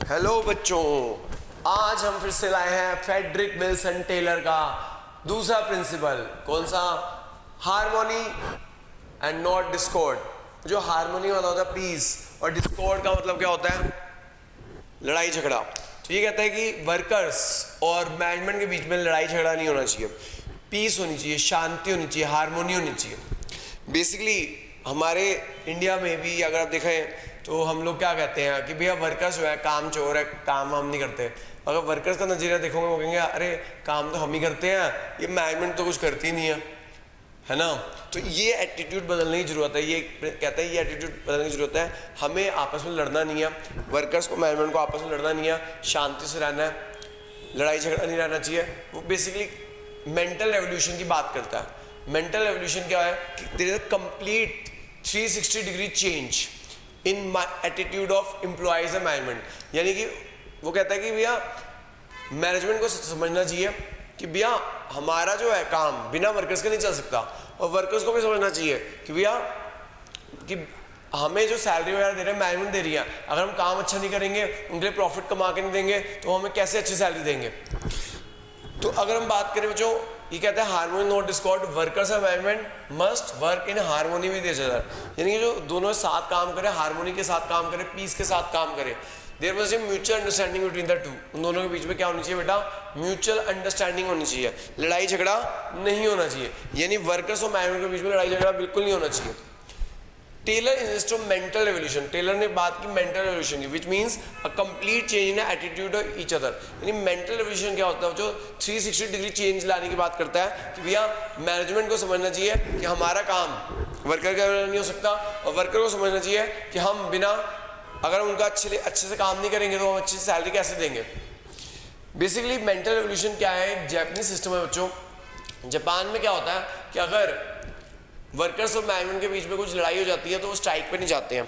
Hello बच्चों, आज हम फिर से लाए हैं फ्रेडरिक विल्सन टेलर का दूसरा प्रिंसिपल। कौन सा? Harmony and not Discord. जो हार्मोनी वाला होता है पीस, और डिस्कॉर्ड का मतलब क्या होता है? लड़ाई झगड़ा। तो ये कहता है कि वर्कर्स और मैनेजमेंट के बीच में लड़ाई झगड़ा नहीं होना चाहिए, पीस होनी चाहिए, शांति होनी चाहिए, हार्मोनी होनी चाहिए। बेसिकली हमारे इंडिया में भी अगर आप देखें तो हम लोग क्या कहते हैं कि भैया वर्कर्स जो है काम चोर है, काम हम नहीं करते। अगर वर्कर्स का नजरिया देखोगे वो कहेंगे अरे काम तो हम ही करते हैं, ये मैनेजमेंट तो कुछ करती नहीं है ना। तो ये एटीट्यूड बदलने की जरूरत है। ये कहता है ये एटीट्यूड बदलने की जरूरत है। हमें आपस में लड़ना नहीं है, वर्कर्स को मैनेजमेंट को आपस में लड़ना नहीं है, शांति से रहना है, लड़ाई झगड़ा नहीं रहना चाहिए। वो बेसिकली मेंटल रेवोल्यूशन की बात करता है। मेंटल रेवोल्यूशन क्या है कि there is a complete 360 degree change in attitude of employees and management. यानी कि वो कहता है कि भैया मैनेजमेंट को समझना चाहिए कि भैया हमारा जो है काम बिना वर्कर्स के नहीं चल सकता, और वर्कर्स को भी समझना चाहिए कि भैया कि हमें जो सैलरी वगैरह दे रहे हैं मैनेजमेंट दे रही है, अगर हम काम अच्छा नहीं करेंगे, उनके लिए प्रॉफिट कमा के नहीं देंगे, तो हमें कैसे अच्छी सैलरी देंगे। तो अगर हम बात करें बच्चों, ये कहता है harmony not Discord, workers and management must work in harmony with each other. यानी कि जो दोनों साथ काम करें, हार्मोनी के साथ काम करें, पीस के साथ काम करें। There must be mutual understanding between the two. उन दोनों के बीच में क्या होनी चाहिए बेटा? म्यूचुअल अंडरस्टैंडिंग होनी चाहिए, लड़ाई झगड़ा नहीं होना चाहिए। यानी वर्कर्स और मैनेजमेंट के बीच में लड़ाई झगड़ा बिल्कुल नहीं होना चाहिए। Taylor insist on mental revolution. Taylor ने बात की मेंटल रेवोल्यूशन की, which means a complete change in attitude of each other. यानी मेंटल रेवोल्यूशन क्या होता है? जो 360 डिग्री चेंज लाने की बात करता है कि भैया मैनेजमेंट को समझना चाहिए कि हमारा काम वर्कर का नहीं हो सकता, और वर्कर को समझना चाहिए कि हम बिना अगर उनका अच्छे से काम नहीं करेंगे तो हम अच्छी सैलरी कैसे देंगे। बेसिकली मेंटल रेवोल्यूशन क्या है? जापानीज सिस्टम है बच्चों। जापान में क्या होता है कि अगर वर्कर्स और मैनेजमेंट के बीच में कुछ लड़ाई हो जाती है तो वो स्ट्राइक पे नहीं जाते हैं।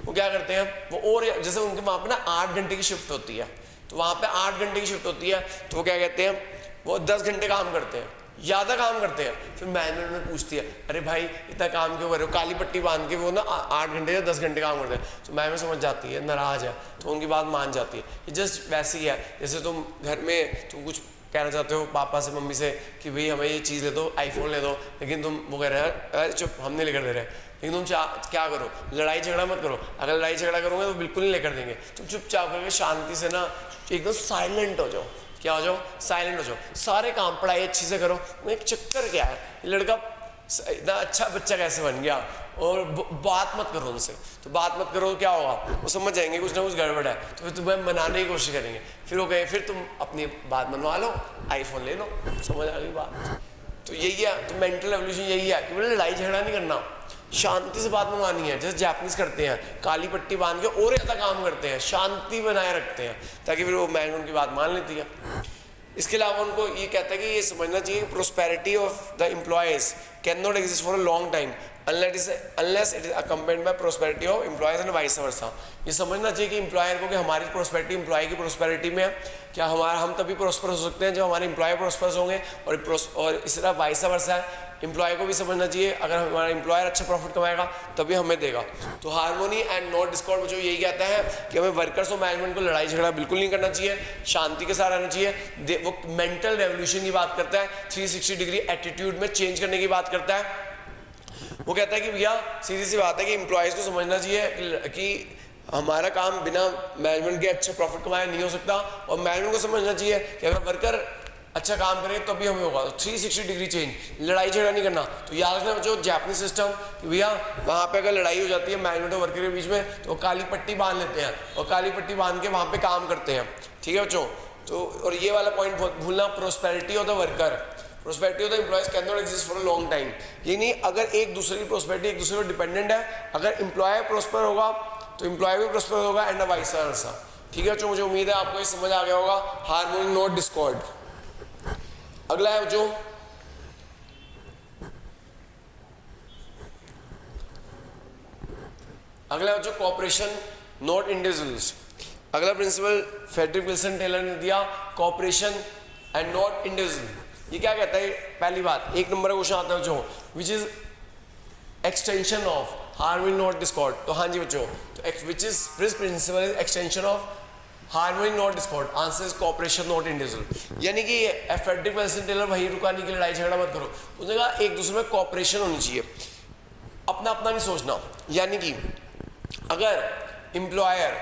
वो क्या करते हैं, वो और जैसे उनके वहाँ पे ना 8 घंटे की शिफ्ट होती है, तो वहाँ पे 8 घंटे की शिफ्ट होती है, तो वो क्या कहते हैं, वो 10 घंटे काम करते हैं, ज़्यादा काम करते हैं। फिर मैनेजमेंट में पूछती है अरे भाई इतना काम क्यों कर रहे हो? काली पट्टी बांध के वो ना 8 घंटे या 10 घंटे काम करते हैं। तो मैनेजमेंट समझ जाती है, नाराज़ है, तो उनकी बात मान जाती है। ये जस्ट वैसे ही है जैसे तुम घर में तुम कुछ कहना चाहते हो पापा से मम्मी से कि भाई हमें ये चीज़ ले दो, आईफोन ले दो, लेकिन तुम वो कह रहे हैं चुप हम नहीं लेकर दे रहे, लेकिन तुम क्या करो, लड़ाई झगड़ा मत करो। अगर लड़ाई झगड़ा करोगे तो बिल्कुल नहीं लेकर देंगे। तुम चुपचाप करके शांति से ना एकदम साइलेंट हो जाओ। क्या हो जाओ? साइलेंट हो जाओ। सारे काम पढ़ाई अच्छे से करो। एक चक्कर क्या है, लड़का इतना अच्छा बच्चा कैसे बन गया, और बात मत करो उनसे। तो बात मत करो, क्या होगा? वो समझ जाएंगे कुछ ना कुछ गड़बड़ है, तो फिर तुम्हें मनाने की कोशिश करेंगे। फिर वो कहे फिर तुम अपनी बात मनवा लो, आईफोन ले लो। समझ आ गई बात? तो यही है, तो मेंटल रेवोल्यूशन यही है कि बोले लड़ाई झगड़ा नहीं करना, शांति से बात मनवानी है। जैसे जापानीज करते हैं, काली पट्टी बांध के और ज़्यादा काम करते हैं, शांति बनाए रखते हैं, ताकि फिर वो मैनेजमेंट उनकी बात मान लेती है। इसके अलावा उनको ये कहता है कि ये समझना चाहिए prosperity of the employers can not exist for a long time unless it is accompanied by prosperity of employees and vice versa. ये समझना चाहिए कि एम्प्लॉयर को कि हमारी प्रोस्पेरिटी एम्प्लॉय की प्रोस्पेरिटी में है। क्या हम तभी प्रोस्पर हो सकते हैं जब हमारे एम्प्लॉय प्रोस्पर होंगे, और इस तरह वाइस वर्सा है। एम्प्लॉय को भी समझना चाहिए अगर हमारा एम्प्लॉयर अच्छा प्रॉफिट कमाएगा तभी हमें देगा। तो हार्मोनी एंड नॉट डिस्कॉर्ड जो यही कहता है कि हमें वर्कर्स और मैनेजमेंट को लड़ाई झगड़ा बिल्कुल नहीं करना चाहिए, शांति के साथ रहना चाहिए। वो मेंटल रेवोल्यूशन की बात करता है, 360 डिग्री एटीट्यूड में चेंज करने की बात करता है। वो कहता है कि भैया सीधी सी बात है कि एम्प्लॉयज को समझना चाहिए कि हमारा काम बिना मैनेजमेंट के अच्छा प्रॉफिट कमाए नहीं हो सकता, और मैनेजमेंट को समझना चाहिए कि अगर वर्कर अच्छा काम करें तभी हमें होगा। तो 360 डिग्री चेंज, लड़ाई झगड़ा नहीं करना। तो याद रखना जो जापानीज सिस्टम कि भैया वहाँ पे अगर लड़ाई हो जाती है मैनेजमेंट और वर्कर के बीच में, तो काली पट्टी बांध लेते हैं, और काली पट्टी बांध के वहाँ पे काम करते हैं। ठीक है बच्चों? तो और ये वाला पॉइंट भूलना, prosperity of the worker, prosperity of the employers can not exist for a long time. ये नहीं अगर एक दूसरे की प्रोस्पेरिटी एक दूसरे पर डिपेंडेंट है, अगर एम्प्लॉय प्रोस्पर होगा तो एम्प्लॉय भी प्रोस्पर होगा, एंड वाइस वर्सा। ठीक है बच्चों? मुझे उम्मीद है आपको ये समझ आ गया होगा, हार्मोनी नॉट डिस्कॉर्ड। अगला है जो कोऑपरेशन नॉट इंडिविजुअल्स। अगला प्रिंसिपल फ्रेडरिक विल्सन टेलर ने दिया, कोऑपरेशन एंड नॉट इंडिविजुअल। ये क्या कहता है? पहली बात, 1 नंबर का क्वेश्चन आता है जो which is extension of harmony not discord. तो हाँ जी बच्चों, तो which is principle is extension of harmony not discord, answer is cooperation not individual. यानी कि फ्रेडरिक विल्सन टेलर वही रुकाने की लड़ाई झगड़ा मत करो, उसने कहा एक दूसरे में कोऑपरेशन होनी चाहिए, अपना अपना नहीं सोचना। यानी कि अगर एम्प्लॉयर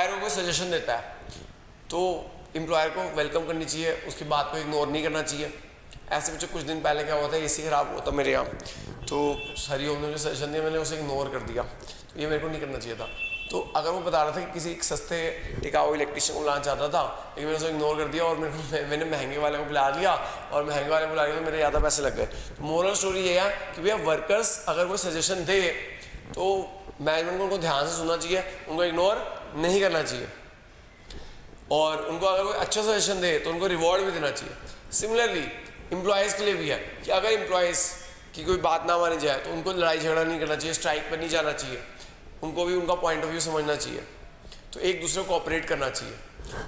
को कोई सजेशन देता है तो एम्प्लॉयर को वेलकम करनी चाहिए, उसकी बात को इग्नोर नहीं करना चाहिए। ऐसे बच्चे कुछ दिन पहले क्या हुआ था, एसी खराब हुआ था मेरे यहाँ, तो हरिओम ने जो सजेशन दिया मैंने उसे इग्नोर कर दिया, तो ये मेरे को नहीं करना चाहिए था। तो अगर वो बता रहा था कि किसी एक सस्ते टिकाऊ इलेक्ट्रिशियन को लाना चाहता था, लेकिन मैंने उसे इग्नोर कर दिया और मैंने महंगे वाले को बुला लिया, और महंगे वाले को बुला लिया तो मेरे ज़्यादा पैसे लग गए। तो मोरल स्टोरी ये है कि भैया वर्कर्स अगर कोई सजेशन दे तो मैनेजमेंट को उनको ध्यान से सुनना चाहिए, उनको इग्नोर नहीं करना चाहिए, और उनको अगर कोई अच्छा सजेशन दे तो उनको रिवॉर्ड भी देना चाहिए। सिमिलरली एम्प्लॉयज़ के लिए भी है कि अगर एम्प्लॉयज़ की कोई बात ना मानी जाए तो उनको लड़ाई झगड़ा नहीं करना चाहिए, स्ट्राइक पर नहीं जाना चाहिए, उनको भी उनका पॉइंट ऑफ व्यू समझना चाहिए, तो एक दूसरे को कोऑपरेट करना चाहिए।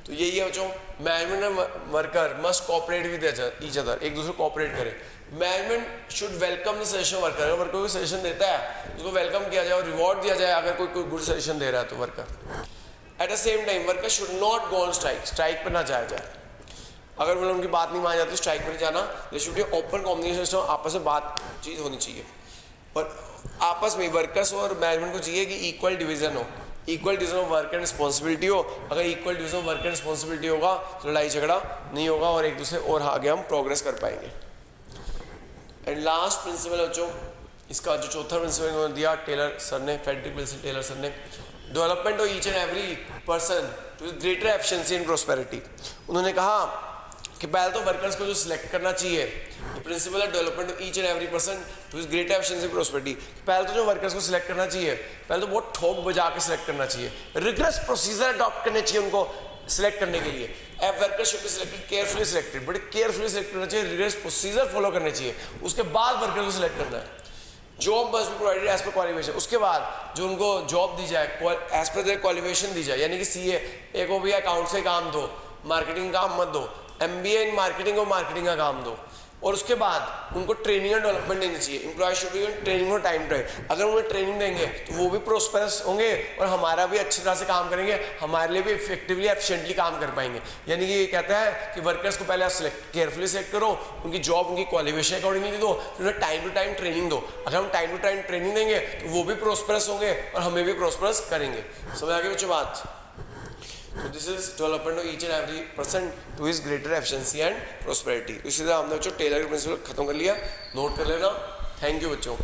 तो यही है बच्चों, management and worker must cooperate with each other, एक दूसरे को कोऑपरेट करें। Management should welcome the suggestion worker, अगर वर्कर कोई सजेशन देता है उसको वेलकम किया जाए और रिवॉर्ड दिया जाए अगर कोई गुड सजेशन दे रहा है तो worker. At the same time worker should not go on strike, strike पर ना जाया जाए, अगर मतलब उनकी बात नहीं मानी जाती स्ट्राइक पर नहीं जाना। They should be open communication system, आपस में बातचीत होनी चाहिए, और आपस में वर्कर्स और मैनेजमेंट को चाहिए कि इक्वल डिवीजन हो, equal division of work and responsibility हो। अगर equal division of work and responsibility होगा तो लड़ाई झगड़ा नहीं होगा और एक दूसरे और आगे हम प्रोग्रेस कर पाएंगे। एंड लास्ट प्रिंसिपल बच्चों, इसका जो चौथा प्रिंसिपल उन्होंने दिया टेलर सर ने, फ्रेडरिक विल्सन टेलर सर ने, development of each and every person to greater efficiency and prosperity. उन्होंने कहा कि पहले तो वर्कर्स को जो सिलेक्ट करना चाहिए, प्रिंसिपल है development of each and every person two is greater efficiency prosperity. पहले तो जो वर्कर्स को सिलेक्ट करना चाहिए, पहले तो बहुत ठोक बजा के सिलेक्ट करना चाहिए, रिग्रेस प्रोसीजर अडॉप्ट करने चाहिए उनको सिलेक्ट करने के लिए। Workers should be selected carefully selected, बड़े केयरफुली सिलेक्ट करना चाहिए, रिग्रेस प्रोसीजर फॉलो करने चाहिए, उसके बाद वर्कर को सिलेक्ट करना है। Job must be provided as per qualification, उसके बाद जो उनको जॉब दी जाए एज पर देयर क्वालिफिकेशन दी जाए। यानी कि सीए एक को भी अकाउंट से काम दो, मार्केटिंग काम मत दो, एमबीए इन मार्केटिंग और मार्केटिंग का काम दो, और उसके बाद उनको ट्रेनिंग एंड डेवलपमेंट देनी चाहिए। एम्प्लॉय शुड बी ट्रेनिंग और टाइम टू टाइम, अगर उन्हें ट्रेनिंग देंगे तो वो भी प्रोस्पेरस होंगे और हमारा भी अच्छी तरह से काम करेंगे, हमारे लिए भी इफेक्टिवली एफिशिएंटली काम कर पाएंगे। यानी कि ये कहता है कि वर्कर्स को पहले आप केयरफुली सिलेक्ट करो, उनकी जॉब उनकी क्वालिफिकेशन अकॉर्डिंगली दो, फिर उन्हें टाइम टू टाइम ट्रेनिंग दो। अगर हम टाइम टू टाइम ट्रेनिंग देंगे तो वो भी प्रोस्पेरस होंगे और हमें भी प्रोस्पेरस करेंगे। समझ आ गई बच्चों बात? So this is development of each and every person to his greater efficiency and prosperity। इसी तरह हमने बच्चों टेलर के प्रिंसिपल खत्म कर लिया, नोट कर लेना। थैंक यू बच्चों।